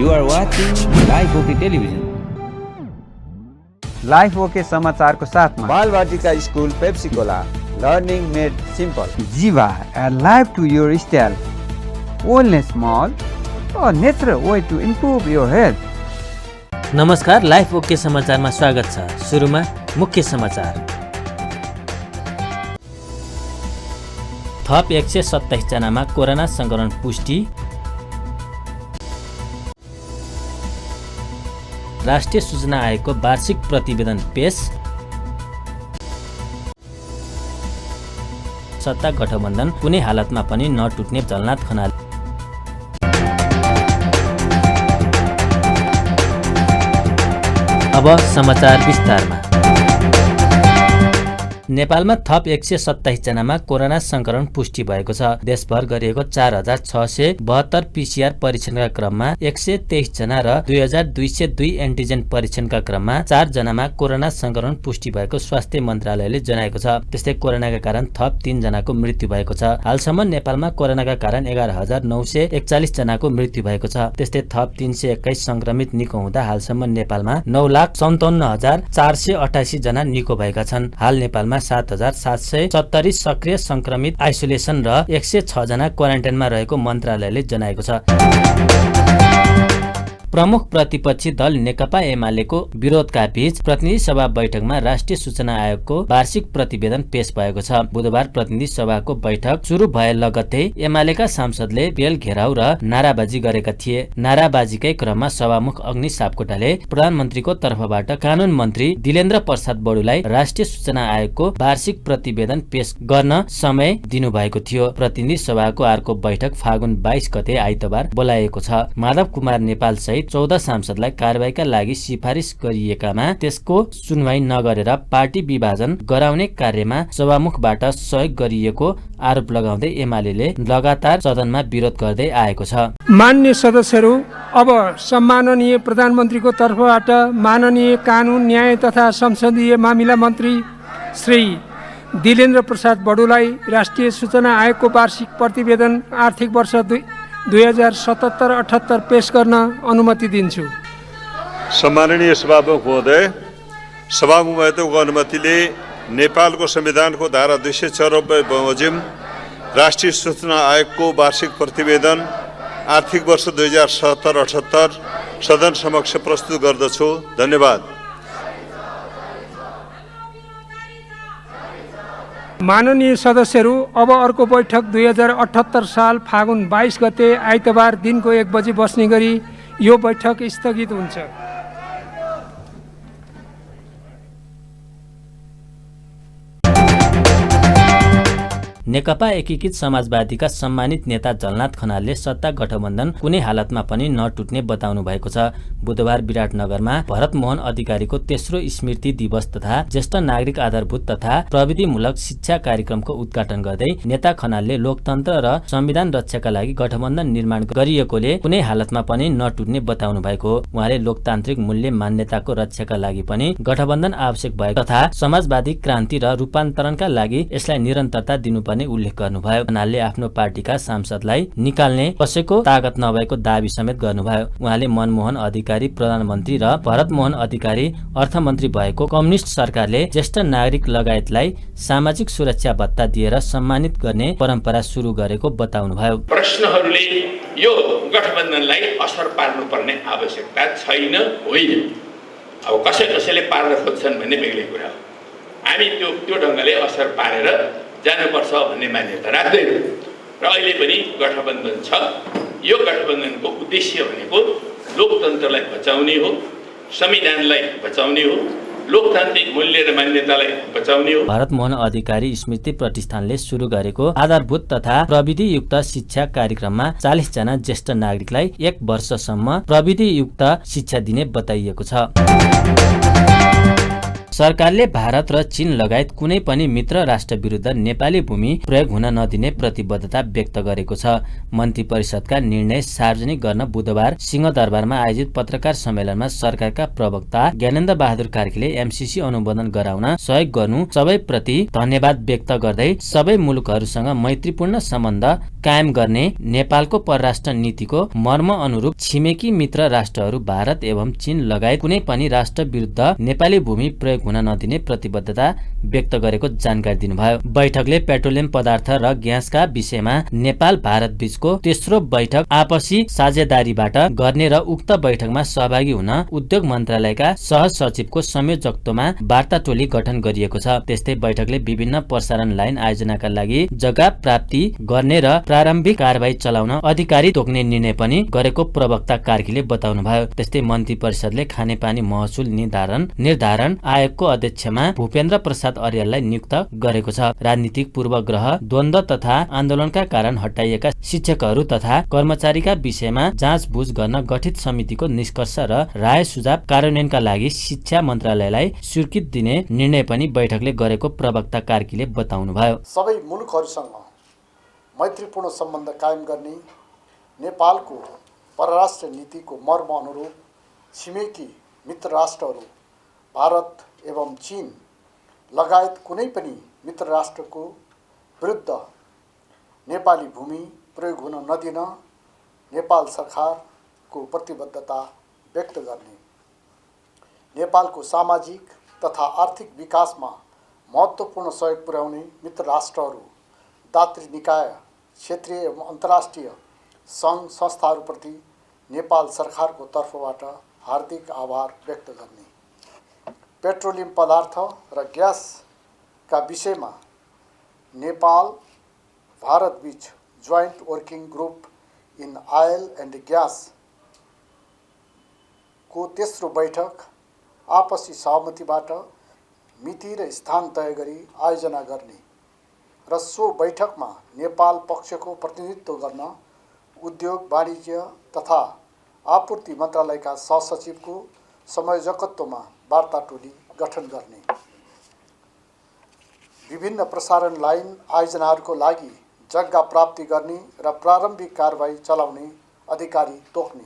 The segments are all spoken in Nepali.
You are watching Live OK Television. Life OK समाचारको साथमा Balvatika school Pepsicola learning made simple Jiva live to your style wellness mall a natural way to improve your health. नमस्कार, लाइफ ओके समाचारमा स्वागत छ। सुरुमा मुख्य समाचार। थप 127 जनामा कोरोना संक्रमण पुष्टि। राष्ट्रिय सूचना आयोगको वार्षिक प्रतिवेदन पेश। सत्ता गठबन्धन कुनै हालतमा पनि नटुट्ने जलनाथ खनाल। अब समाचार विस्तारमा। नेपालमा थप 127 जनामा कोरोना संक्रमण पुष्टि भएको छ। देशभर गरिएको 4672 पीसीआर परीक्षणका क्रममा 123 जना र 2202 एन्टिजेन परीक्षणका क्रममा 4 जनामा कोरोना संक्रमण पुष्टि भएको स्वास्थ्य मन्त्रालयले जनाएको छ। त्यस्तै कोरोनाका कारण थप 3 जनाको मृत्यु भएको छ। हालसम्म नेपालमा कोरोनाका कारण 11941 जनाको मृत्यु भएको छ। त्यस्तै थप 321 संक्रमित निको हुँदा हालसम्म नेपालमा 9,57,488 जना निको भएका छन्। हाल नेपालमा 7,770 सक्रिय संक्रमित आइसोलेसन र 106 जना क्वारेन्टाइनमा रहेको मन्त्रालयले जनाएको छ। प्रमुख प्रतिपक्षी दल नेकपा एमालेको विरोधका बीच प्रतिनिधि सभा बैठकमा राष्ट्रिय सूचना आयोगको वार्षिक प्रतिवेदन पेश भएको छ। बुधबार प्रतिनिधि सभाको बैठक सुरु भए लगत्तै एमालेका सांसदले बेल घेराउ र नाराबाजी गरेका थिए। नाराबाजीकै क्रममा सभामुख अग्नि सापकोटाले प्रधानमन्त्रीको तर्फबाट कानून मन्त्री दिलेन्द्र प्रसाद बडुलाई राष्ट्रिय सूचना आयोगको वार्षिक प्रतिवेदन पेश गर्न समय दिनुभएको थियो। प्रतिनिधि सभाको अर्को बैठक फागुन 22 गते आइतबार बोलाइएको छ। माधव कुमार नेपाल सहित 14 सांसदलाई कारबाहीका लागि सिफारिस गरिएकामा त्यसको सुनवाई नगरेर पार्टी विभाजन गराउने कार्यमा सभामुखबाट सहयोग गरिएको आरोप लगाउँदै एमालेले लगातार सदनमा विरोध गर्दै आएको छ। मान्य सदस्यहरू, अब सम्माननीय प्रधानमन्त्रीको तर्फबाट माननीय कानून न्याय तथा संसदीय मामिला मन्त्री श्री दिलेन्द्र प्रसाद बडुलाई राष्ट्रिय सूचना आयोगको वार्षिक प्रतिवेदन आर्थिक वर्ष 2077-78 पेश गर्न अनुमति दिन्छु। सम्माननीय सभामुख महोदय, सभामुखको अनुमतिले नेपालको संविधानको धारा 294 बमोजिम राष्ट्रिय सूचना आयोगको वार्षिक प्रतिवेदन आर्थिक वर्ष 2077-78 सदन समक्ष प्रस्तुत गर्दछु। धन्यवाद। माननीय सदस्यहरू, अब अर्को बैठक 2078 साल फागुन 22 गते आइतबार दिनको 1 बजे बस्ने गरी यो बैठक स्थगित हुन्छ। नेकपा एकीकृत समाजवादीका सम्मानित नेता जलनाथ खनालले सत्ता गठबन्धन कुनै हालतमा पनि नटुट्ने बताउनु भएको छ। बुधबार विराटनगरमा भरतमोहन अधिकारीको तेस्रो स्मृति दिवस तथा ज्येष्ठ नागरिक आधारभूत तथा प्रविधिमूलक शिक्षा कार्यक्रमको उद्घाटन गर्दै नेता खनालले लोकतन्त्र र संविधान रक्षाका लागि गठबन्धन निर्माण गरिएकोले कुनै हालतमा पनि नटुट्ने बताउनु भएको हो। उहाँले लोकतान्त्रिक मूल्य मान्यताको रक्षाका लागि पनि गठबन्धन आवश्यक भएको तथा समाजवादी क्रान्ति र रूपान्तरणका लागि यसलाई निरन्तरता दिनुपर्ने उल्लेख गर्नुभयो। खनालले आफ्नो पार्टीका सांसदलाई निकाल्ने कसैको तागत नभएको दावी समेत गर्नुभयो। उहाँले मनमोहन अधिकारी प्रधानमन्त्री र भरतमोहन अधिकारी अर्थमन्त्री भएको कम्युनिस्ट सरकारले ज्येष्ठ नागरिक लगायतलाई सामाजिक सुरक्षा भत्ता दिएर सम्मानित गर्ने परम्परा सुरु गरेको बताउनुभयो। प्रश्नहरूले यो गठबन्धनलाई असर पार्नुपर्ने आवश्यकता छैन, होइन। अब कसैले पार्न खोज्छन् भन्ने बेग्लै कुरा हो। हामी त्यो ढङ्गले असर पारेर जानुपर्छ भन्ने मान्यता राख्दैन र अहिले पनि गठबन्धन छ। यो गठबन्धनको उद्देश्य भनेको लोकतन्त्रलाई बचाउने हो, संविधानलाई बचाउने हो, लोकतान्त्रिक मूल्य र मान्यतालाई बचाउने हो। भरतमोहन अधिकारी स्मृति प्रतिष्ठानले सुरु गरेको आधारभूत तथा प्रविधियुक्त शिक्षा कार्यक्रममा 40 जना ज्येष्ठ नागरिकलाई 1 वर्षसम्म प्रविधियुक्त शिक्षा दिने बताइएको छ। सरकारले भारत र चीन लगायत कुनै पनि मित्र राष्ट्र विरुद्ध नेपाली भूमि प्रयोग हुन नदिने प्रतिबद्धता व्यक्त गरेको छ। मन्त्री परिषदका निर्णय सार्वजनिक गर्न बुधबार सिंहदरबारमा आयोजित पत्रकार सम्मेलनमा सरकारका प्रवक्ता ज्ञानेन्द्र बहादुर कार्कीले एमसीसी अनुमोदन गराउन सहयोग गर्नु सबैप्रति धन्यवाद व्यक्त गर्दै सबै मुलुकहरूसँग मैत्रीपूर्ण सम्बन्ध कायम गर्ने नेपालको परराष्ट्र नीतिको मर्म अनुरूप छिमेकी मित्र राष्ट्रहरू भारत एवं चीन लगायत कुनै पनि राष्ट्र विरुद्ध नेपाली भूमि प्रयोग हुन नदिने प्रतिबद्धता व्यक्त गरेको जानकारी दिनुभयो। बैठकले पेट्रोलियम पदार्थ र ग्यासका विषयमा नेपाल भारत बीचको तेस्रो बैठक आपसी साझेदारीबाट गर्ने र उक्त बैठकमा सहभागी हुन उद्योग मन्त्रालयका सहसचिवको संयोजकत्वमा वार्ता टोली गठन गरिएको छ। त्यस्तै बैठकले विभिन्न प्रसारण लाइन आयोजनाका लागि जग्गा प्राप्ति गर्ने र प्रारम्भिक कारबाही चलाउन अधिकारी तोक्ने निर्णय पनि गरेको प्रवक्ता कार्कीले बताउनुभयो। त्यस्तै मन्त्री परिषदले खानेपानी महसुल निर्धारण आयोगको अध्यक्षमा भूपेन्द्र प्रसाद अर्याललाई नियुक्त गरेको छ। राजनीतिक पूर्वग्रह द्वन्द्व तथा आन्दोलनका कारण हटाइएका शिक्षकहरू तथा कर्मचारीका विषयमा जाँचबुझ गर्न गठित समितिको निष्कर्ष र राय सुझाव कार्यान्वयनका लागि शिक्षा मन्त्रालयलाई स्वीकृति दिने निर्णय पनि बैठकले गरेको प्रवक्ता कार्कीले बताउनुभयो। सबै मुलुकहरूसँग मैत्रीपूर्ण सम्बन्ध कायम गर्ने नेपालको परराष्ट्र नीतिको मर्म अनुरूप छिमेकी मित्र राष्ट्रहरू भारत एवं चीन लगायत कुनै पनि मित्र राष्ट्रको विरुद्ध नेपाली भूमि प्रयोग हुन नदिन नेपाल सरकारको प्रतिबद्धता व्यक्त गर्ने, नेपालको सामाजिक तथा आर्थिक विकासमा महत्त्वपूर्ण सहयोग पुर्याउने मित्र राष्ट्रहरू, दात्री निकाय, क्षेत्रीय एवं अन्तर्राष्ट्रिय सङ्घ संस्थाहरूप्रति नेपाल सरकारको तर्फबाट हार्दिक आभार व्यक्त गर्ने, पेट्रोलियम पदार्थ र ग्यासका विषयमा नेपाल भारत बीच joint working group in oil and gas को तेस्रो बैठक आपसी सहमतिबाट मिति र स्थान तय गरी आयोजना गर्ने र सो बैठकमा नेपाल पक्षको प्रतिनिधित्व गर्न उद्योग वाणिज्य तथा आपूर्ति मन्त्रालयका सहसचिवको संयोजकत्वमा वार्ता टोली गठन गर्ने, विभिन्न प्रसारण लाइन आयोजनाहरूको लागि जग्गा प्राप्ति गर्ने र प्रारम्भिक कारबाही चलाउने अधिकारी तोक्ने,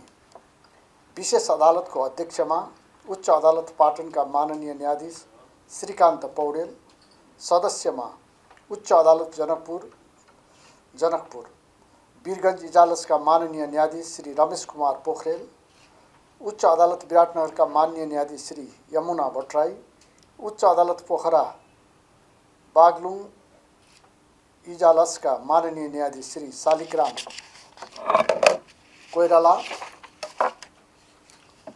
विशेष अदालतको अध्यक्षमा उच्च अदालत पाटनका माननीय न्यायाधीश श्रीकान्त पौडेल, सदस्यमा उच्च अदालत जनकपुर वीरगञ्ज इजालसका माननीय न्यायाधीश श्री रमेश कुमार पोखरेल, उच्च अदालत विराटनगरका माननीय न्यायाधीश श्री यमुना भट्टराई, उच्च अदालत पोखरा बागलुङ इजालसका माननीय न्यायाधीश श्री शालिग्राम कोइराला,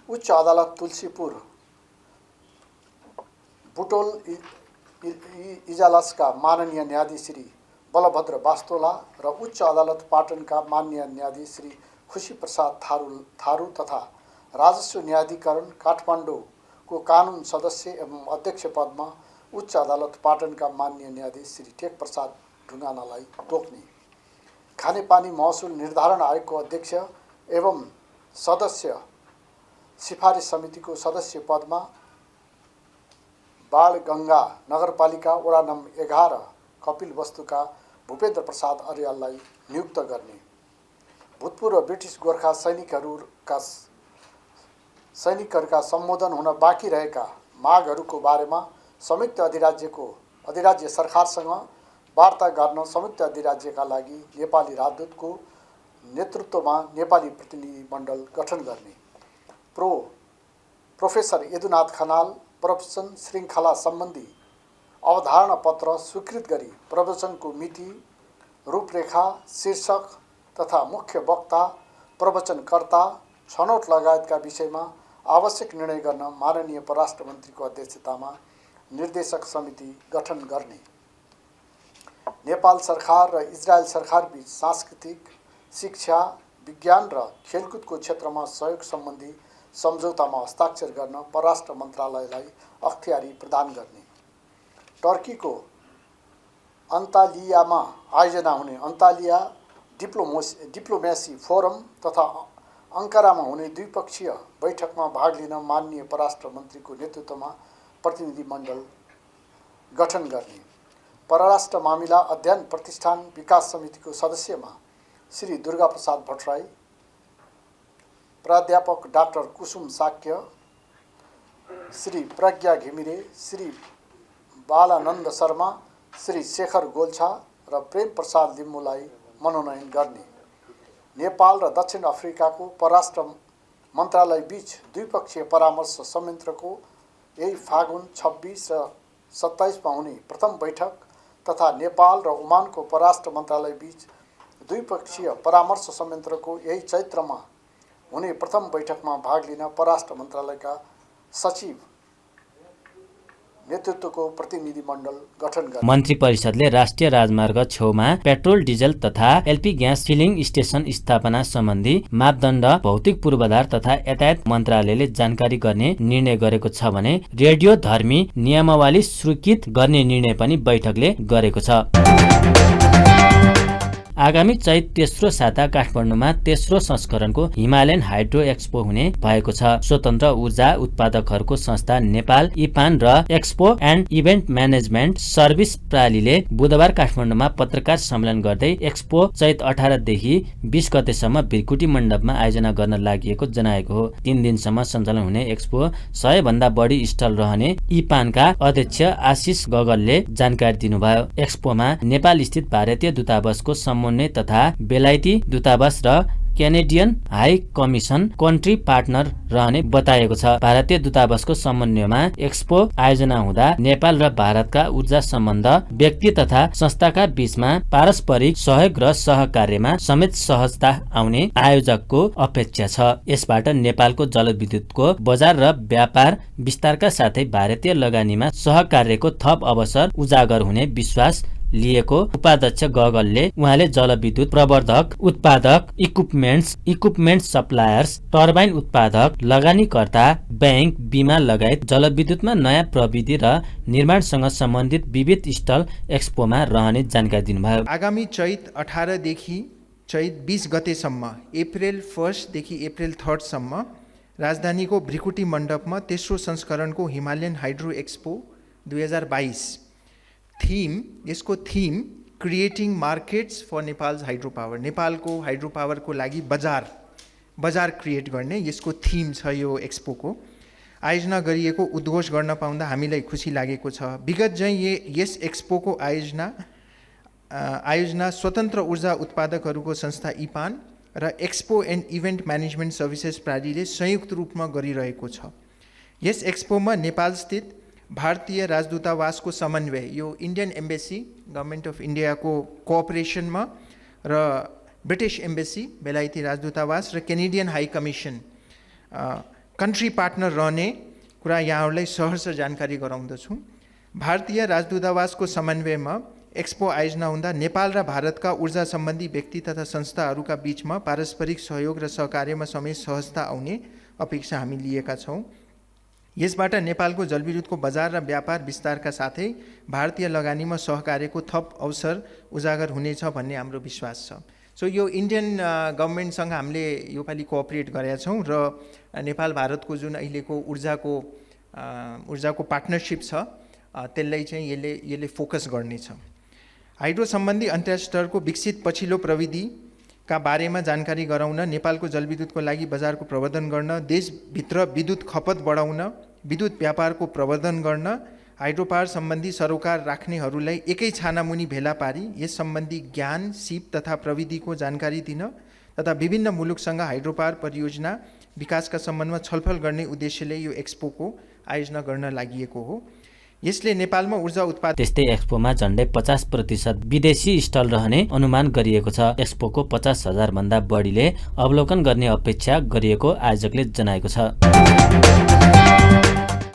उच्च अदालत तुलसीपुर बुटोल इजालसका माननीय न्यायाधीश श्री बलभद्र बास्तोला र उच्च अदालत पाटनका माननीय न्यायाधीश श्री खुशी प्रसाद थारू तथा राजस्व न्यायाधिकरण काठमाडौँको कानुन सदस्य एवं अध्यक्ष पदमा उच्च अदालत पाटनका माननीय न्यायाधीश श्री टेक प्रसाद ढुङ्गानालाई तोक्ने, खानेपानी महसुल निर्धारण आयोगको अध्यक्ष एवं सदस्य सिफारिस समितिको सदस्य पदमा बाणगङ्गा नगरपालिका वडा नम्बर 11 कपिलवस्तुका भूपेन्द्र प्रसाद अर्याललाई नियुक्त गर्ने, भूतपूर्व ब्रिटिस गोर्खा सैनिकहरूका सम्बोधन हुन बाँकी रहेका मागहरूको बारेमा संयुक्त अधिराज्य सरकारसँग वार्ता गर्न संयुक्त अधिराज्यका लागि नेपाली राजदूतको नेतृत्वमा नेपाली प्रतिनिधि मण्डल गठन गर्ने, प्रोफेसर यदुनाथ खनाल प्रवचन श्रृङ्खला सम्बन्धी अवधारणा पत्र स्वीकृत गरी प्रवचनको मिति, रूपरेखा, शीर्षक तथा मुख्य वक्ता, प्रवचनकर्ता, छनौट लगायतका विषयमा आवश्यक निर्णय गर्न माननीय परराष्ट्र मन्त्रीको अध्यक्षतामा निर्देशक समिति गठन गर्ने, नेपाल सरकार र इजरायल सरकारबीच सांस्कृतिक, शिक्षा, विज्ञान र खेलकुदको क्षेत्रमा सहयोग सम्बन्धी सम्झौतामा हस्ताक्षर गर्न परराष्ट्र मन्त्रालयलाई अख्तियारी प्रदान गर्ने, टर्कीको अन्तालियामा आयोजना हुने अन्तालिया डिप्लोमेसी फोरम तथा अंकारामा हुने द्विपक्षीय बैठकमा भाग लिन माननीय परराष्ट्र मन्त्रीको नेतृत्वमा प्रतिनिधिमण्डल गठन गर्ने, परराष्ट्र मामिला अध्ययन प्रतिष्ठान विकास समितिको सदस्यमा श्री दुर्गाप्रसाद भट्टराई, प्राध्यापक डाक्टर कुसुम साक्य, श्री प्रज्ञा घिमिरे, श्री बालानन्द शर्मा, श्री शेखर गोल्छा र प्रेम प्रसाद लिम्बूलाई मनोनयन गर्ने, नेपाल र दक्षिण अफ्रिकाको परराष्ट्र मन्त्रालय बीच द्विपक्षीय परामर्श संयन्त्रको यही फागुन 26 र 27 मा हुने प्रथम बैठक तथा नेपाल र ओमानको परराष्ट्र मन्त्रालय बीच द्विपक्षीय परामर्श संयन्त्रको यही चैत्रमा हुने प्रथम बैठकमा भाग लिन परराष्ट्र मन्त्रालयका सचिव नेतृत्वको प्रतिनिधिमण्डल गठन गर्ने। मन्त्री परिषदले राष्ट्रिय राजमार्ग छेउमा पेट्रोल डिजल तथा एलपी ग्यास फिलिङ स्टेसन स्थापना सम्बन्धी मापदण्ड भौतिक पूर्वाधार तथा यातायात मन्त्रालयले जानकारी गर्ने निर्णय गरेको छ भने रेडियो धर्मी नियमावली स्वीकृत गर्ने निर्णय पनि बैठकले गरेको छ। आगामी चैत तेस्रो साता काठमाडौँमा तेस्रो संस्करणको हिमालयन हाइड्रो एक्सपो हुने भएको छ। स्वतन्त्र ऊर्जा उत्पादकहरूको संस्था नेपाल इपान र expo and event management service प्रालीले बुधबार काठमाडौँमा पत्रकार सम्मेलन गर्दै एक्सपो चैत 18 देखि 20 गतेसम्म भिरकुटी मण्डपमा आयोजना गर्न लागि जनाएको हो। 3 दिनसम्म सञ्चालन हुने एक्सपो 100 भन्दा बढी स्टल रहने इपानका अध्यक्ष आशिष गगलले जानकारी दिनुभयो। एक्सपोमा नेपाल स्थित भारतीय दूतावासको समन्वय तथा बेलायती दूतावास र Canadian high commission country partner रहने बताएको छ। भारतीय दूतावासको समन्वयमा एक्सपो आयोजना हुँदा नेपाल र भारतका ऊर्जा सम्बन्ध व्यक्ति तथा संस्थाका बीचमा पारस्परिक सहयोग र सहकार्यमा समेत सहजता आउने आयोजकको अपेक्षा छ। यसबाट नेपालको जलविद्युतको बजार र व्यापार विस्तारका साथै भारतीय लगानीमा सहकार्यको थप अवसर उजागर हुने विश्वास लिएको उपाध्यक्ष गगलले उहाँले जलविद्युत प्रवर्धक उत्पादक इक्विपमेन्ट सप्लायर्स टर्बाइन उत्पादक लगानीकर्ता बैंक बीमा लगायत जलविद्युतमा नयाँ प्रविधि र निर्माणसँग सम्बन्धित विविध स्टल एक्सपोमा रहने जानकारी दिनुभयो। आगामी चैत 18 देखि चैत 20 गतेसम्म अप्रिल 1 देखि अप्रिल 3 सम्म राजधानीको भ्रिकुटी मण्डपमा तेस्रो संस्करणको हिमालयन हाइड्रो एक्सपो 2022 यसको theme creating markets for Nepal's hydro power, नेपालको हाइड्रो पावरको लागि बजार क्रिएट गर्ने यसको थीम छ। यो एक्सपोको आयोजना गरिएको उद्घोष गर्न पाउँदा हामीलाई खुसी लागेको छ। विगत चाहिँ यस एक्सपोको आयोजना स्वतन्त्र ऊर्जा उत्पादकहरूको संस्था इपान र expo and event management services प्रालीले संयुक्त रूपमा गरिरहेको छ। यस एक्सपोमा नेपाल स्थित भारतीय राजदूतावासको समन्वय, यो इन्डियन एम्बेसी गभर्मेन्ट अफ इन्डियाको कोअपरेसनमा र ब्रिटिस एम्बेसी बेलायती राजदूतावास र Canadian high commission country partner रहने कुरा यहाँहरूलाई सहर्ष जानकारी गराउँदछु। भारतीय राजदूतावासको समन्वयमा एक्सपो आयोजना हुँदा नेपाल र भारतका ऊर्जा सम्बन्धी व्यक्ति तथा संस्थाहरूका बीचमा पारस्परिक सहयोग र सहकार्यमा समेत सहजता आउने अपेक्षा हामी लिएका छौँ। यसबाट नेपालको जलविद्युतको बजार र व्यापार विस्तारका साथै भारतीय लगानीमा सहकार्यको थप अवसर उजागर हुनेछ भन्ने हाम्रो विश्वास छ। सो यो इन्डियन गभर्मेन्टसँग हामीले योपालि कोअपरेट गरेका छौँ र नेपाल भारतको जुन अहिलेको ऊर्जाको पार्टनरसिप छ त्यसलाई चाहिँ यसले फोकस गर्नेछ। हाइड्रो सम्बन्धी अन्तर्राष्ट्रिय स्तरको विकसित पछिल्लो प्रविधिका बारेमा जानकारी गराउन, नेपालको जलविद्युतको लागि बजारको प्रवर्धन गर्न, देशभित्र विद्युत खपत बढाउन, विद्युत व्यापारको प्रवर्धन गर्न, हाइड्रो पावर सम्बन्धी सरोकार राख्नेहरूलाई एकै छानामुनि भेला पारी यस सम्बन्धी ज्ञान, सिप तथा प्रविधिको जानकारी दिन तथा विभिन्न मुलुकसँग हाइड्रो पावर परियोजना विकासका सम्बन्धमा छलफल गर्ने उद्देश्यले यो एक्सपोको आयोजना गर्न लागि हो। यसले नेपालमा ऊर्जा उत्पादन। त्यस्तै एक्सपोमा झन्डै 50% विदेशी स्टल रहने अनुमान गरिएको छ। एक्सपोको 50,000 भन्दा बढीले अवलोकन गर्ने अपेक्षा गरिएको आयोजकले जनाएको छ।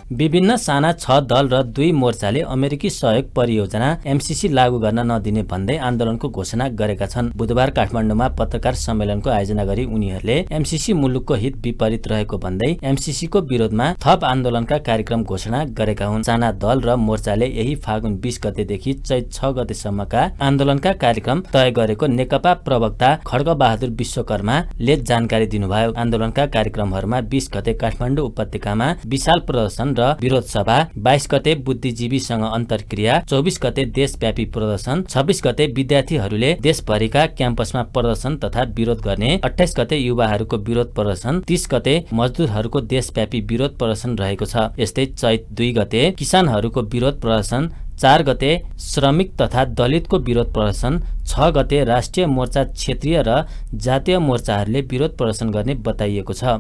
विभिन्न साना 6 दल र 2 मोर्चाले अमेरिकी सहयोग परियोजना एमसीसी लागू गर्न नदिने भन्दै आन्दोलनको घोषणा गरेका छन्। बुधबार काठमाडौँमा पत्रकार सम्मेलनको आयोजना गरी उनीहरूले एमसीसी मुलुकको हित विपरीत रहेको भन्दै एमसीसीको विरोधमा थप आन्दोलनका कार्यक्रम घोषणा गरेका हुन्। साना दल र मोर्चाले यही फागुन 20 गतेदेखि चैत 6 गतेसम्मका आन्दोलनका कार्यक्रम तय गरेको नेकपा प्रवक्ता खड्गबहादुर विश्वकर्माले जानकारी दिनुभयो। आन्दोलनका कार्यक्रमहरूमा 20 गते काठमाडौँ उपत्यकामा विशाल प्रदर्शन र विरोध सभा, 22 गते बुद्धिजीवीसँग अन्तर्क्रिया, 24 गते देशव्यापी प्रदर्शन, 26 गते विद्यार्थीहरूले देशभरिका क्याम्पसमा प्रदर्शन तथा विरोध गर्ने, 28 गते युवाहरूको विरोध प्रदर्शन, 30 गते मजदुरहरूको देशव्यापी विरोध प्रदर्शन रहेको छ। यस्तै चैत 2 गते किसानहरूको विरोध प्रदर्शन, 4 गते श्रमिक तथा दलितको विरोध प्रदर्शन, 6 गते राष्ट्रिय मोर्चा, क्षेत्रीय र जातीय मोर्चाहरूले विरोध प्रदर्शन गर्ने बताइएको छ।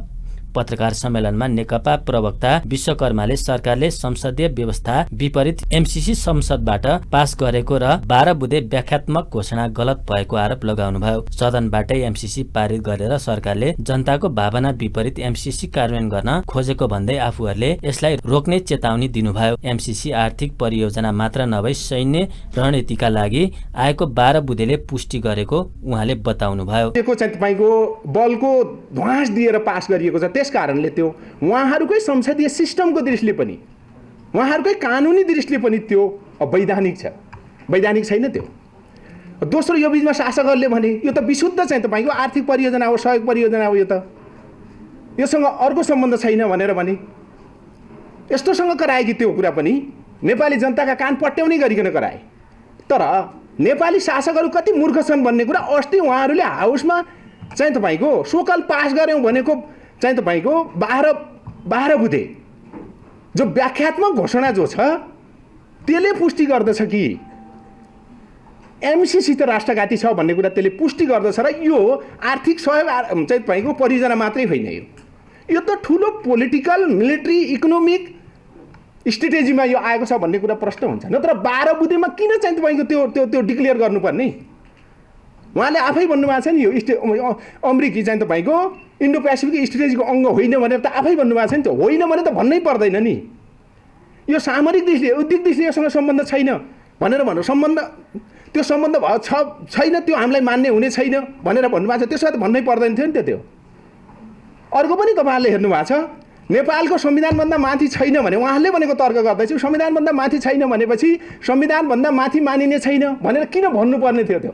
पत्रकार सम्मेलनमा नेकपा प्रवक्ता विश्वकर्माले सरकारले संसदीय व्यवस्था विपरीत एमसीसी संसदबाट पास गरेको र 12 बुँदे व्याख्यात्मक घोषणा गलत भएको आरोप लगाउनुभयो। सदनबाटै एमसीसी पारित गरेर सरकारले जनताको भावना विपरीत एमसीसी कार्यान्वयन गर्न खोजेको भन्दै आफूहरूले यसलाई रोक्ने चेतावनी दिनुभयो। एमसीसी आर्थिक परियोजना मात्र नभई सैन्य रणनीतिका लागि आएको 12 बुँदेले पुष्टि गरेको उहाँले बताउनुभयो। तपाईको बलको ध्वास दिएर पास गरिएको छ। त्यस कारणले त्यो उहाँहरूकै संसदीय सिस्टमको दृष्टिले पनि, उहाँहरूकै कानुनी दृष्टिले पनि त्यो वैधानिक छ, वैधानिक छैन त्यो। दोस्रो, यो बिचमा शासकहरूले भने यो त विशुद्ध चाहिँ तपाईँको आर्थिक परियोजना हो, सहयोग परियोजना हो, यो त योसँग अर्को सम्बन्ध छैन भनेर भने यस्तोसँग कराए कि त्यो कुरा पनि नेपाली जनताका कान पट्याउने गरिकन कराए। तर नेपाली शासकहरू कति मूर्ख छन् भन्ने कुरा अस्ति उहाँहरूले हाउसमा चाहिँ तपाईँको सोकल पास गर्यौँ भनेको चाहिँ तपाईँको 12 बुँदे जो व्याख्यात्मक घोषणा जो छ त्यसले पुष्टि गर्दछ कि एमसीसी त राष्ट्रघाती छ भन्ने कुरा त्यसले पुष्टि गर्दछ। र यो आर्थिक सहयोग चाहिँ तपाईँको परियोजना मात्रै होइन, यो त ठुलो पोलिटिकल, मिलिट्री, इकोनोमिक स्ट्रेटेजीमा यो आएको छ भन्ने कुरा प्रश्न हुन्छ। नत्र 12 बुँदेमा किन चाहिँ तपाईँको त्यो डिक्लेयर गर्नुपर्ने? उहाँले आफै भन्नुभएको छ नि यो अमेरिकी चाहिँ तपाईँको इन्डो पेसिफिक स्ट्रेटेजीको अङ्ग होइन भनेर त आफै भन्नुभएको छ नि। त होइन भने त भन्नै पर्दैन नि। यो सामरिक दृष्टिले, उद्योग दृष्टिले योसँग सम्बन्ध छैन भनेर भन्नु, सम्बन्ध त्यो सम्बन्ध छैन, त्यो हामीलाई मान्ने हुने छैन भनेर भन्नुभएको छ। त्यसो त भन्नै पर्दैन थियो नि त त्यो। अर्को पनि तपाईँहरूले हेर्नु भएको छ, नेपालको संविधानभन्दा माथि छैन भने उहाँहरूले भनेको तर्क गर्दैछु, संविधानभन्दा माथि छैन भनेपछि संविधानभन्दा माथि मानिने छैन भनेर किन भन्नुपर्ने थियो? त्यो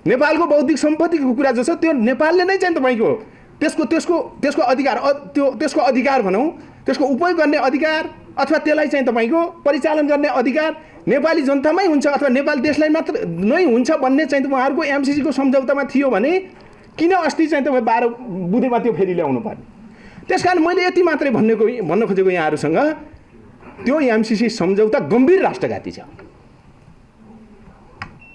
नेपालको बौद्धिक सम्पत्तिको कुरा जो छ त्यो नेपालले नै चाहिँ तपाईँको त्यसको अधिकार, त्यसको अधिकार भनौँ, त्यसको उपयोग गर्ने अधिकार अथवा त्यसलाई चाहिँ तपाईँको परिचालन गर्ने अधिकार नेपाली जनतामै हुन्छ अथवा नेपाल देशलाई मात्र नै हुन्छ भन्ने चाहिँ उहाँहरूको एमसीसीको सम्झौतामा थियो भने किन अस्ति चाहिँ तपाईँ 12 बुँदेमा त्यो फेरि ल्याउनु पर्ने? त्यसकारण मैले यति मात्रै भन्न खोजेको यहाँहरूसँग, त्यो एमसीसी सम्झौता गम्भीर राष्ट्रघाती छ।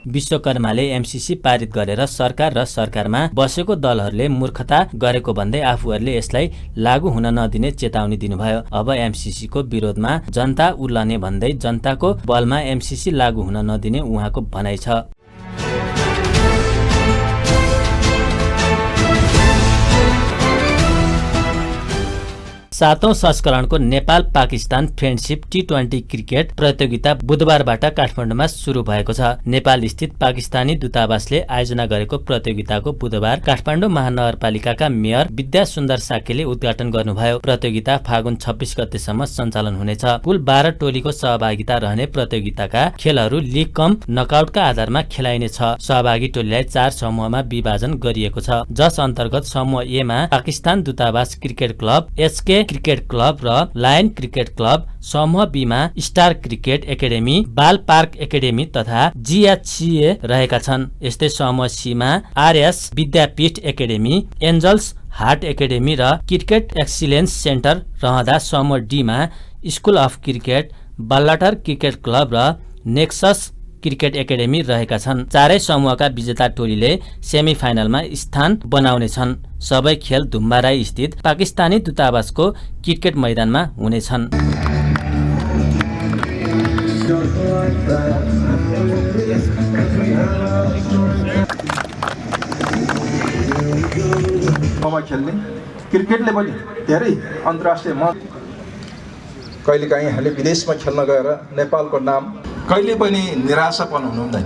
विश्वकर्माले एमसीसी पारित गरेर सरकार र सरकारमा बसेको दलहरूले मूर्खता गरेको भन्दै आफूहरूले यसलाई लागू हुन नदिने चेतावनी दिनुभयो। अब एमसीसीको विरोधमा जनता उर्लने भन्दै जनताको बलमा एमसीसी लागू हुन नदिने उहाँको भनाइ छ। सातौं संस्करणको Nepal Pakistan friendship T20 cricket प्रतियोगिता बुधबारबाट काठमाडौँमा सुरु भएको छ। नेपाल स्थित पाकिस्तानी दूतावासले आयोजना गरेको प्रतियोगिताको बुधबार काठमाडौँ महानगरपालिकाका मेयर विद्या सुन्दर साकेले उद्घाटन गर्नुभयो। प्रतियोगिता फागुन 26 गतेसम्म सञ्चालन हुनेछ। कुल 12 टोलीको सहभागिता रहने प्रतियोगिताका खेलहरू लिग कम नकआउटका आधारमा खेलाइनेछ। सहभागी टोलीलाई 4 समूहमा विभाजन गरिएको छ, जस अन्तर्गत समूह ए मा पाकिस्तान दूतावास cricket club, HK cricket club र लायन क्रिकेट क्लब, समूह बी मा star cricket academy, Bal park academy तथा GHCA रहेका छन्। यस्तै समूह सी मा RS Vidyapeeth academy, angels heart academy र क्रिकेट एक्सिलेन्स सेन्टर रहँदा समूह डी मा school of cricket, Balatar cricket club र नेक्सस क्रिकेट एकाडेमी रहेका छन्। चारै समूहका विजेता टोलीले सेमी फाइनलमा स्थान बनाउने छन्। सबै खेल धुम्बाराई स्थित पाकिस्तानी दूतावासको क्रिकेट मैदानमा हुनेछन्। खेल्ने क्रिकेटले पनि धेरै अन्तर्राष्ट्रिय कहिलेकाहीँ हामीले विदेशमा खेल्न गएर नेपालको नाम कहिले पनि निराशापन हुनुहुँदैन।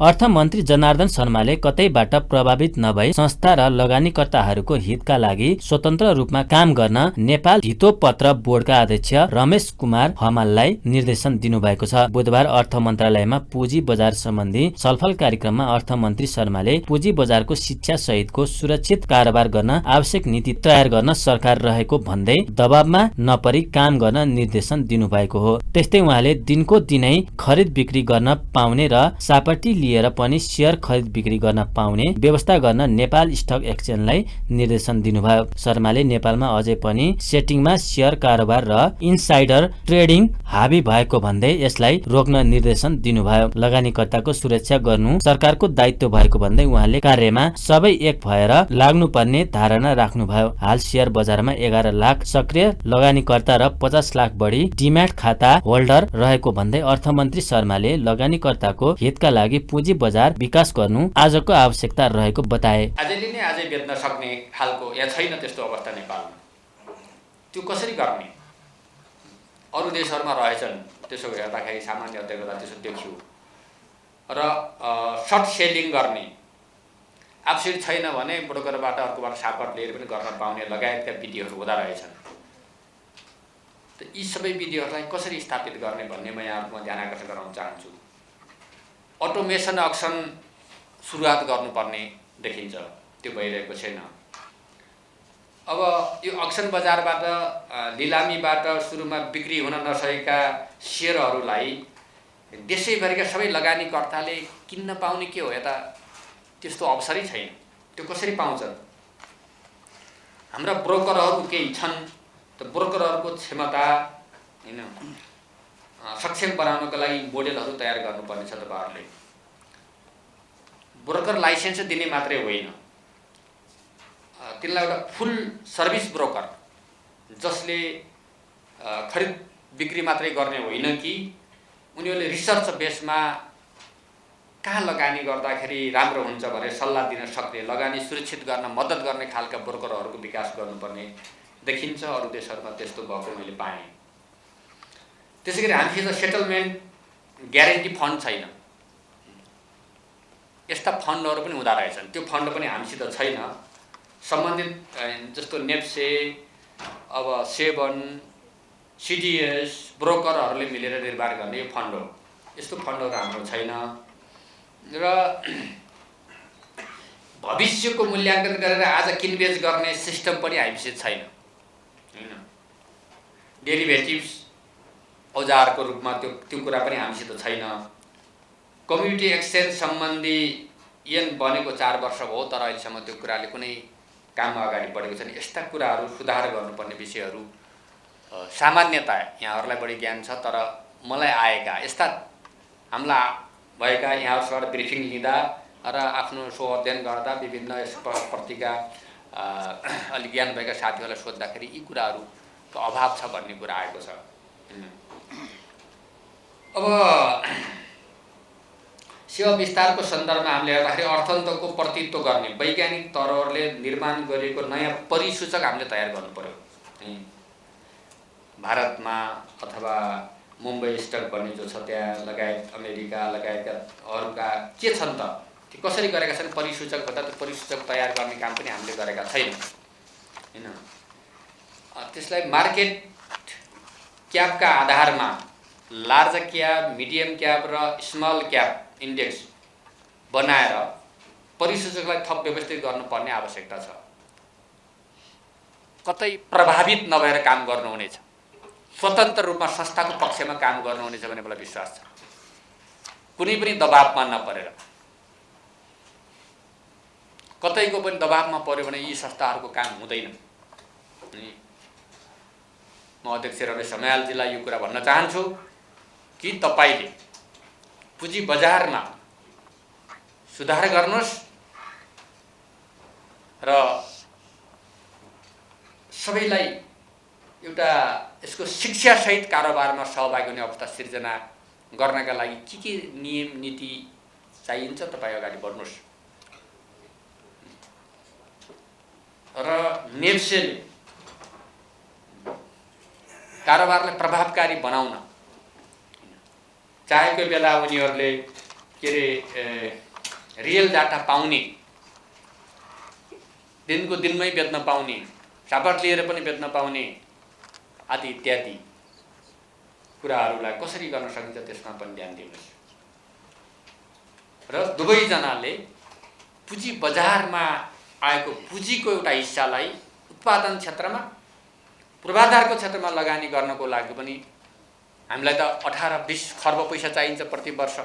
अर्थमन्त्री जनार्दन शर्माले कतैबाट प्रभावित नभई संस्था र लगानीकर्ताहरूको हितका लागि स्वतन्त्र रूपमा काम गर्न नेपाल धितोपत्र बोर्डका अध्यक्ष रमेश कुमार हमाललाई निर्देशन दिनुभएको छ। बुधबार अर्थ मन्त्रालयमा पुँजी बजार सम्बन्धी छलफल कार्यक्रममा अर्थमन्त्री शर्माले पुँजी बजारको शिक्षा सहितको सुरक्षित कारोबार गर्न आवश्यक नीति तयार गर्न सरकार रहेको भन्दै दबावमा नपरी काम गर्न निर्देशन दिनुभएको हो। त्यस्तै उहाँले दिनको दिनै खरिद बिक्री गर्न पाउने र सापटी लिएर पनि शेयर खरिद बिक्री गर्न पाउने व्यवस्था गर्न नेपाल स्टक एक्सचेन्जलाई निर्देशन दिनुभयो। शर्माले नेपालमा अझै पनि सेटिङमा शेयर कारोबार र इनसाइडर ट्रेडिङ हाबी भएको भन्दै यसलाई रोक्न निर्देशन दिनुभयो। लगानीकर्ताको सुरक्षा गर्नु सरकारको दायित्व भएको भन्दै उहाँले कार्यमा सबै एक भएर लाग्नुपर्ने धारणा राख्नुभयो। हाल शेयर बजारमा 11 लाख सक्रिय लगानीकर्ता र 50 लाख बढी डिम्याट खाता होल्डर रहेको भन्दै अर्थमन्त्री शर्माले लगानीकर्ताको हितका लागि पुँजी बजार विकास गर्नु आजको आवश्यकता रहेको बताए। आजले नै आजै बेच्न सक्ने खालको यहाँ छैन त्यस्तो अवस्था नेपालमा। त्यो कसरी गर्ने? अरू देशहरूमा रहेछन्, त्यसो हेर्दाखेरि सामान्य अध्ययनबाट त्यसो देखियो। र सर्ट सेलिङ गर्ने आवश्यक छैन भने ब्रोकरबाट अर्कोबाट सापट लिएर पनि गर्न पाउने लगायतका विधिहरू हुँदा रहेछन्। त यी सबै विधिहरूलाई कसरी स्थापित गर्ने भन्ने म यहाँहरूमा ध्यान आकर्षण गराउन चाहन्छु। अटोमेसन अक्सन सुरुवात गर्नुपर्ने देखिन्छ, त्यो भइरहेको छैन। अब यो अक्सन बजारबाट लिलामीबाट सुरुमा बिक्री हुन नसकेका सेयरहरूलाई देशैभरिका सबै लगानीकर्ताले किन्न पाउने के हो? यता त्यस्तो अवसरै छैन। त्यो कसरी पाउँछन्? हाम्रा ब्रोकरहरू केही छन्, त ब्रोकरहरूको क्षमता हैन सक्षम बनाउनको लागि मोडेलहरू तयार गर्नुपर्ने छ। तपाईहरुले ब्रोकर लाइसेन्स दिने मात्रै होइन, तिनलाई एउटा फुल सर्भिस ब्रोकर जसले खरिद बिक्री मात्रै गर्ने होइन कि उनीहरूले रिसर्च बेसमा कहाँ लगानी गर्दाखेरि राम्रो हुन्छ भनेर सल्लाह दिन सक्ने, लगानी सुरक्षित गर्न मद्दत गर्ने खालका ब्रोकरहरूको विकास गर्नुपर्ने देखिन्छ। अरू देशहरूमा त्यस्तो भएको मैले पाएँ। त्यसैगरी हामीसित सेटलमेन्ट ग्यारेन्टी फन्ड छैन। यस्ता फन्डहरू पनि हुँदा रहेछन्, त्यो फन्ड पनि हामीसित छैन। सम्बन्धित जस्तो नेप्से, अब सेवन, सिडिएस ब्रोकरहरूले मिलेर निर्माण गर्ने यो फन्ड हो। यस्तो फन्डहरू हाम्रो छैन। र भविष्यको मूल्याङ्कन गरेर आज किनबेच गर्ने सिस्टम पनि हामीसित छैन हैन। डेरिभेटिभ्स औजारको रूपमा त्यो कुरा पनि हामीसित छैन। कम्युनिटी एक्सचेन्ज सम्बन्धी ऐन बनेको 4 वर्ष भयो, तर अहिलेसम्म त्यो कुराले कुनै काममा अगाडि बढेको छैन। यस्ता कुराहरू सुधार गर्नुपर्ने विषयहरू सामान्यतया यहाँहरूलाई बढी ज्ञान छ, तर मलाई आएका यस्ता हाम्रा भएका यहाँहरूबाट ब्रिफिङ लिँदा र आफ्नो सो अध्ययन गर्दा विभिन्न प्रतिका अलि ज्ञान भएका साथीहरूलाई सोद्धाखेरि यी कुराहरूको अभाव छ भन्ने कुरा आएको छ। अब सेवा विस्तारको सन्दर्भमा हामीले हेर्दाखेरि अर्थतन्त्रको प्रतिनिधित्व गर्ने वैज्ञानिक तौरले निर्माण गरिएको नयाँ परिसूचक हामीले तयार गर्नु पर्यो। भारतमा अथवा मुम्बई स्टक भन्ने जो छ त्यहाँ लगायत अमेरिका लगायतका अरूका के छन् त, ती कसरी गरेका छन् परिसूचक भन्दा त्यो परिसूचक तयार गर्ने काम पनि हामीले गरेका छैनौँ हैन। त्यसलाई मार्केट क्यापका आधारमा लार्ज क्याप, मिडियम क्याप र स्मल क्याप इन्डेक्स बनाएर परिसूचकलाई थप व्यवस्थित गर्नुपर्ने आवश्यकता छ। कतै प्रभावित नभएर काम गर्नुहुनेछ, स्वतन्त्र रूपमा संस्थाको पक्षमा काम गर्नुहुनेछ भन्ने मलाई विश्वास छ। कुनै पनि दबावमा नपरेर, कतैको पनि दबावमा पर्यो भने यी संस्थाहरूको काम हुँदैन। म अध्यक्ष रमेश हमालजीलाई यो कुरा भन्न चाहन्छु कि तपाईले पुँजी बजारमा सुधार गर्नुहोस् र सबैलाई एउटा यसको शिक्षा सहित कारोबारमा सहभागी हुने अवस्था सिर्जना गर्नका लागि के नियम नीति चाहिन्छ तपाईँ अगाडि बढ्नुहोस्। र नेप्सेले कारोबारलाई प्रभावकारी बनाउन चाहेको बेला उनीहरूले के अरे रियल डाटा पाउने, दिनको दिनमै बेच्न पाउने, सापट लिएर पनि बेच्न पाउने आदि इत्यादि कुराहरूलाई कसरी गर्न सकिन्छ त्यसमा पनि ध्यान दिनुहोस्। र दुवैजनाले पुँजी बजारमा आएको पुँजीको एउटा हिस्सालाई उत्पादन क्षेत्रमा, पूर्वाधारको क्षेत्रमा लगानी गर्नको लागि पनि हामीलाई त 18-20 खर्ब पैसा चाहिन्छ प्रति वर्ष।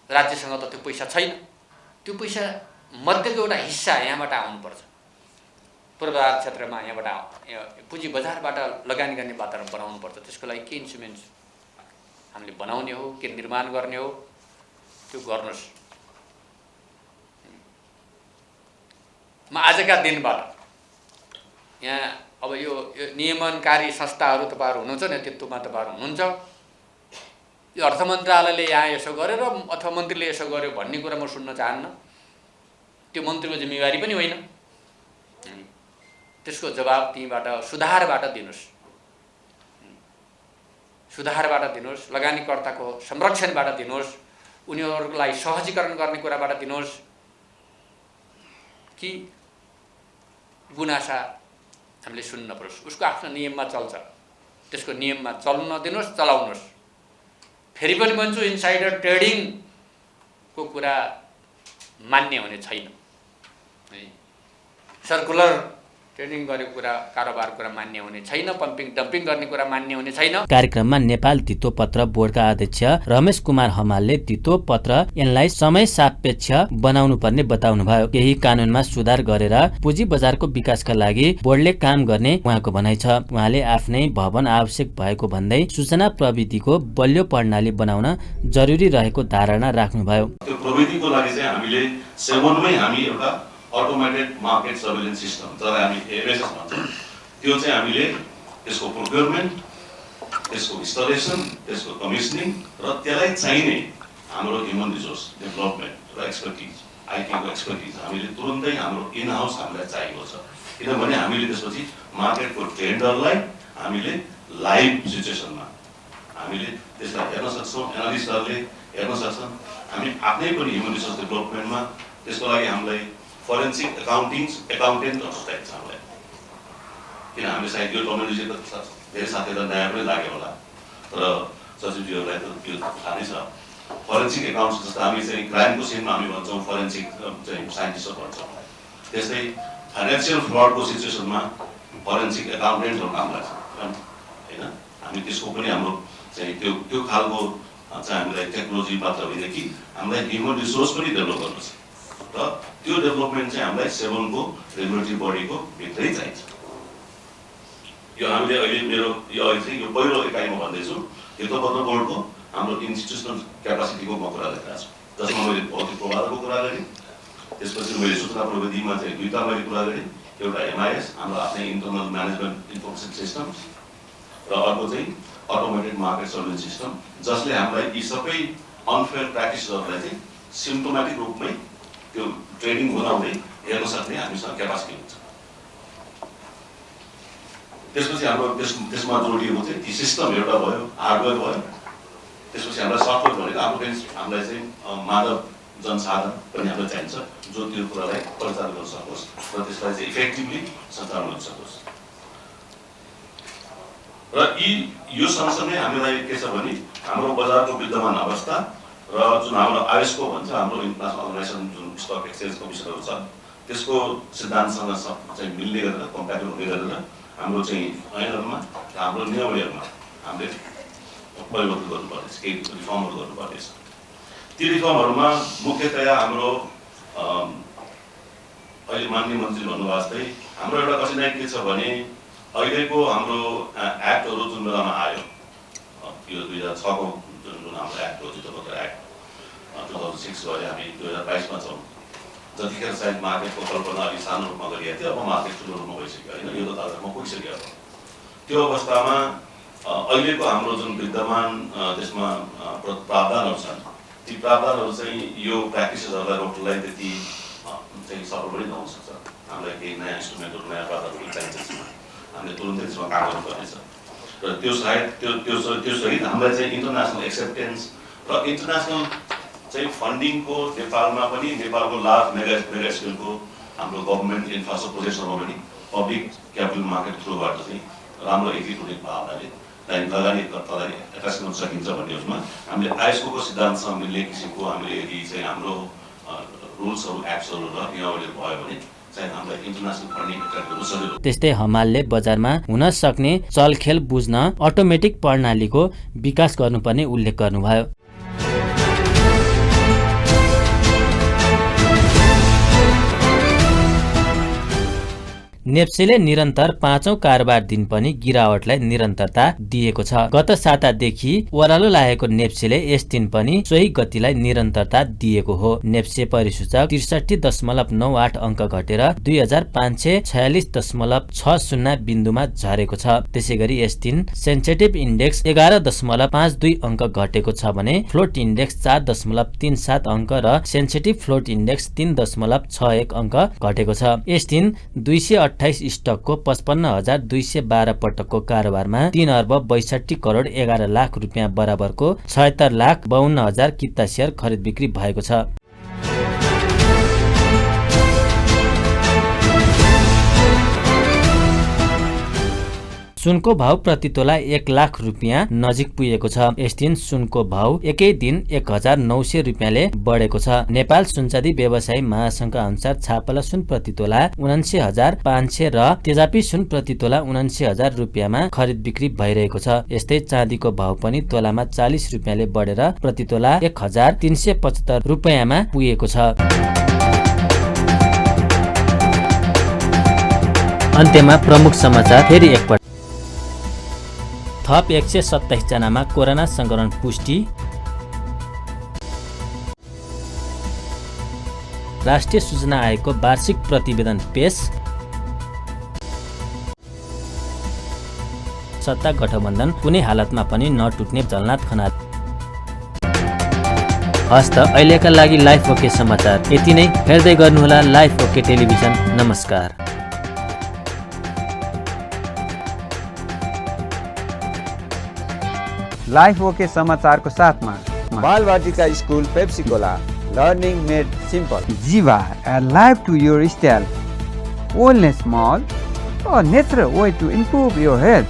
राज्यसँग त त्यो पैसा छैन। त्यो पैसा मध्येको एउटा हिस्सा यहाँबाट आउनुपर्छ। पूर्वाधार क्षेत्रमा यहाँबाट पुँजी बजारबाट लगानी गर्ने वातावरण बनाउनुपर्छ। त्यसको लागि के इन्स्ट्रुमेन्ट्स हामीले बनाउने हो, के निर्माण गर्ने हो, त्यो गर्नुहोस्। म आजका दिनबाट यहाँ अब यो नियमनकारी संस्थाहरू तपाईँहरू हुनुहुन्छ, नेतृत्वमा तपाईँहरू हुनुहुन्छ। यो अर्थ मन्त्रालयले यहाँ यसो गरेर अथवा मन्त्रीले यसो गर्यो भन्ने कुरा म सुन्न चाहन्न। त्यो मन्त्रीको जिम्मेवारी पनि होइन। त्यसको जवाब त्यहीँबाट सुधारबाट दिनुहोस्, सुधारबाट दिनुहोस्, लगानीकर्ताको संरक्षणबाट दिनुहोस्, उनीहरूलाई सहजीकरण गर्ने कुराबाट दिनुहोस् कि गुनासा हामीले सुन्न नपरोस्। उसको आफ्नो नियममा चल्छ, त्यसको नियममा चल्न नदिनुहोस्, चलाउनुहोस्। फेरि पनि भन्छु, इनसाइडर ट्रेडिङको कुरा मान्य हुने छैन। सर्कुलर ट्रेडिङ गरेको कुरा, कारोबार कुरा मान्य हुने छैन। पम्पिङ डम्पिङ गर्ने कुरा मान्य हुने छैन। कार्यक्रममा नेपाल धितोपत्र बोर्डका अध्यक्ष रमेश कुमार हमालले धितोपत्र ऐनलाई समय सापेक्ष बनाउनु पर्ने बताउनुभयो। केही कानूनमा सुधार गरेर पुँजी बजारको विकासका लागि बोर्डले काम गर्ने उहाँको भनाइ छ। उहाँले आफ्नै भवन आवश्यक भएको भन्दै सूचना प्रविधिको बलियो प्रणाली बनाउन जरुरी रहेको धारणा राख्नुभयो। त्यो प्रविधिको लागि चाहिँ हामीले सेवनमै हामी एउटा अटोमेटेड मार्केट सर्भिलेन्स सिस्टम, जसलाई हामी एमएसएस भन्छौँ, त्यो चाहिँ हामीले त्यसको प्रोक्योरमेन्ट, त्यसको इन्स्टलेसन, त्यसको कमिसनिङ र त्यसलाई चाहिने हाम्रो ह्युमन रिसोर्स डेभलपमेन्ट र एक्सपर्टिज, आइटीको एक्सपर्टिज हामीले तुरुन्तै हाम्रो इन हाउस हामीलाई चाहिएको छ। किनभने हामीले त्यसपछि मार्केटको ट्रेन्डरलाई हामीले लाइभ सिचुएसनमा हामीले त्यसलाई हेर्न सक्छौँ, एनालिस्टहरूले हेर्न सक्छन्। हामी आफ्नै पनि ह्युमन रिसोर्स डेभलपमेन्टमा त्यसको लागि हामीलाई फोरेन्सिक एकाउन्टेन्टहरू चाहिन्छ हामीलाई। किन हामीले सायद यो टर्मिनोलोजी त धेरै साथीहरूलाई नयाँ पनि लाग्यो होला, तर सचिवजीहरूलाई त त्यो थाहा नै छ। फोरेन्सिक एकाउन्ट्स जस्तो हामी चाहिँ क्राइमको सिनमा हामी भन्छौँ फोरेन्सिक चाहिँ साइन्टिस्टहरू भन्छौँ, त्यस्तै फाइनेन्सियल फ्रडको सिचुएसनमा फोरेन्सिक एकाउन्टेन्टहरू काम लाग्छ होइन। हामी त्यसको पनि हाम्रो चाहिँ त्यो खालको चाहिँ हामीलाई टेक्नोलोजी मात्र होइन कि हामीलाई ह्युमन रिसोर्स पनि डेभलप गर्नु छ। र त्यो डेभलपमेन्ट चाहिँ हामीलाई सेभनको रेगुलेटरी बडीको भित्रै चाहिन्छ। यो हामीले अहिले मेरो यो अहिले चाहिँ यो पहिलो एकाइमा भन्दैछु, धितोपत्र बोर्डको हाम्रो इन्स्टिट्युसनल क्यापासिटीको म कुरा गरिरहेको छु, जसमा मैले भौतिक पूर्वाधारको कुरा गरेँ, त्यसपछि मैले सूचना प्रविधिमा चाहिँ दुईवटा मैले कुरा गरेँ, एउटा एमआइएस हाम्रो आफ्नै इन्टरनल म्यानेजमेन्ट इन्फर्मेसन सिस्टम र अर्को चाहिँ अटोमेटेड मार्केट सर्भिलेन्स सिस्टम, जसले हामीलाई यी सबै अनफेयर प्र्याक्टिसहरूलाई चाहिँ सिम्टोमेटिक रूपमै त्यो ट्रेनिङ हुँदाहुँदै हेर्न सक्ने हामीसँग क्यापासिटी हुन्छ। त्यसपछि हाम्रो त्यसमा जोडिएको चाहिँ ती सिस्टम एउटा भयो, हार्डवेयर भयो, त्यसपछि हामीलाई सफ्टवेयर भनेको हामीलाई चाहिँ मानव जनसाधन पनि हामीलाई चाहिन्छ, जो त्यो कुरालाई परिचालन गर्न सकोस् र त्यसलाई चाहिँ इफेक्टिभली सञ्चालन गर्न सकोस्। र यो सँगसँगै हामीलाई के छ भने हाम्रो बजारको विद्यमान अवस्था र जुन हाम्रो आइएसको भन्छ, हाम्रो इन्टरनेसनल अर्गनाइजेसन जुन स्टक एक्सचेन्ज कमिसनहरू छ, त्यसको सिद्धान्तसँग चाहिँ मिल्ने गरेर कम्प्याटेबल हुने गरेर हाम्रो चाहिँ ऐनहरूमा र हाम्रो नियमहरूमा हामीले परिवर्तन गर्नुपर्नेछ, केही रिफर्महरू गर्नुपर्नेछ। ती रिफर्महरूमा मुख्यतया हाम्रो अहिले माननीय मन्त्री भन्नुभएको जस्तै हाम्रो एउटा कठिनाइ के छ भने अहिलेको हाम्रो एक्टहरू जुन बेलामा आयो, यो 2006को जुन हाम्रो एक्ट हो, धितोपत्र एक्ट 2006 गरे, हामी 2022 मा छौँ। जतिखेर सायद मार्केटको कल्पना अलिक सानो रूपमा गरिएको थियो, अब मार्केट ठुलो रूपमा गइसक्यो होइन, यो त दार्जिलिङमा पुगिसक्यो। अब त्यो अवस्थामा अहिलेको हाम्रो जुन विद्यमान त्यसमा प्रावधानहरू छन्, ती प्रावधानहरू चाहिँ यो प्र्याक्टिसेसहरूलाई रोक्नलाई त्यति चाहिँ सफल पनि नहुन सक्छ। हामीलाई केही नयाँ इन्स्ट्रुमेन्टहरू, नयाँ प्रावधानहरू चाहिन्छ, हामीले तुरुन्तै त्यसमा काम गर्नुपर्नेछ। र त्यो सायद त्यो सहित हामीलाई चाहिँ इन्टरनेसनल एक्सेप्टेन्स र इन्टरनेसनल चाहिँ फन्डिङको नेपालमा पनि नेपालको लार्ज मेगा स्केलको हाम्रो गभर्मेन्ट इन्फ्रास्ट्रक्चर प्रोजेक्टहरूमा पनि पब्लिक क्यापिटल मार्केट थ्रुबाट चाहिँ राम्रो एग्जिट हुने भावनाले लगानी एट्र्याक्ट गर्न सकिन्छ भन्ने उसमा हामीले आइएसओको सिद्धान्तसँग मिल्ने किसिमको हामीले यदि चाहिँ हाम्रो रुल्सहरू एक्ट्सहरू र नियमहरू भयो भने चाहिँ हामीलाई इन्टरनेसनल फन्डिङ एट्र्याक्ट गर्न सजिलो। त्यस्तै हमालले बजारमा हुन सक्ने चलखेल बुझ्न अटोमेटिक प्रणालीको विकास गर्नुपर्ने उल्लेख गर्नुभयो। नेप्सेले निरन्तर 5औं कारोबार दिन पनि गिरावटलाई निरन्तरता दिएको छ। गत सातादेखि ओह्रालो लागेको नेप्सेले यस दिन पनि सोही गतिलाई निरन्तरता दिएको हो। नेप्से परिसूचक 63.98 अङ्क घटेर 2546.60 बिन्दुमा झरेको छ। त्यसैगरी यस दिन सेन्सिटिभ इन्डेक्स 11.52 अङ्क घटेको छ भने फ्लोट इन्डेक्स 4.37 अङ्क र सेन्सिटिभ फ्लोट इन्डेक्स 3.61 अङ्क घटेको छ। यस दिन 228 स्टकको 55,212 पटकको कारोबारमा 3 अर्ब 62 करोड 11 लाख रुपियाँ बराबरको 76,52,000 किता सेयर खरिद बिक्री भएको छ। सुनको भाव प्रति तोला 1 लाख रुपियाँ नजिक पुगेको छ। यस दिन सुनको भाव एकै दिन 1,900 रुपियाँले बढेको छ। नेपाल सुनचाँदी व्यवसायी महासंघका अनुसार छापला सुन प्रति तोला 79,500 र तेजापी सुन प्रति तोला 79,000 रुपियाँमा खरिद बिक्री भइरहेको छ। यस्तै चाँदीको भाव पनि तोलामा 40 रुपियाँले बढेर प्रति तोला 1,375 रुपियाँमा पुगेको छ। अन्त्यमा प्रमुख समाचार फेरि एकपटक। थप 127 जनामा कोरोना संक्रमण पुष्टि। राष्ट्रिय सूचना आयोगको वार्षिक प्रतिवेदन पेश। सत्ता गठबन्धन कुनै हालतमा पनि नटुट्ने जलनाथ खनाल। हस्त अहिलेका लागि लाइफ ओके समाचार यति नै। हेर्दै गर्नुहोला लाइफ ओके टेलिभिजन। नमस्कार। लाइफ ओके समाचारको साथमा Balvatika school Pepsicola learning made simple. Jiva life to your style, wellness mall, a natural way to improve your health.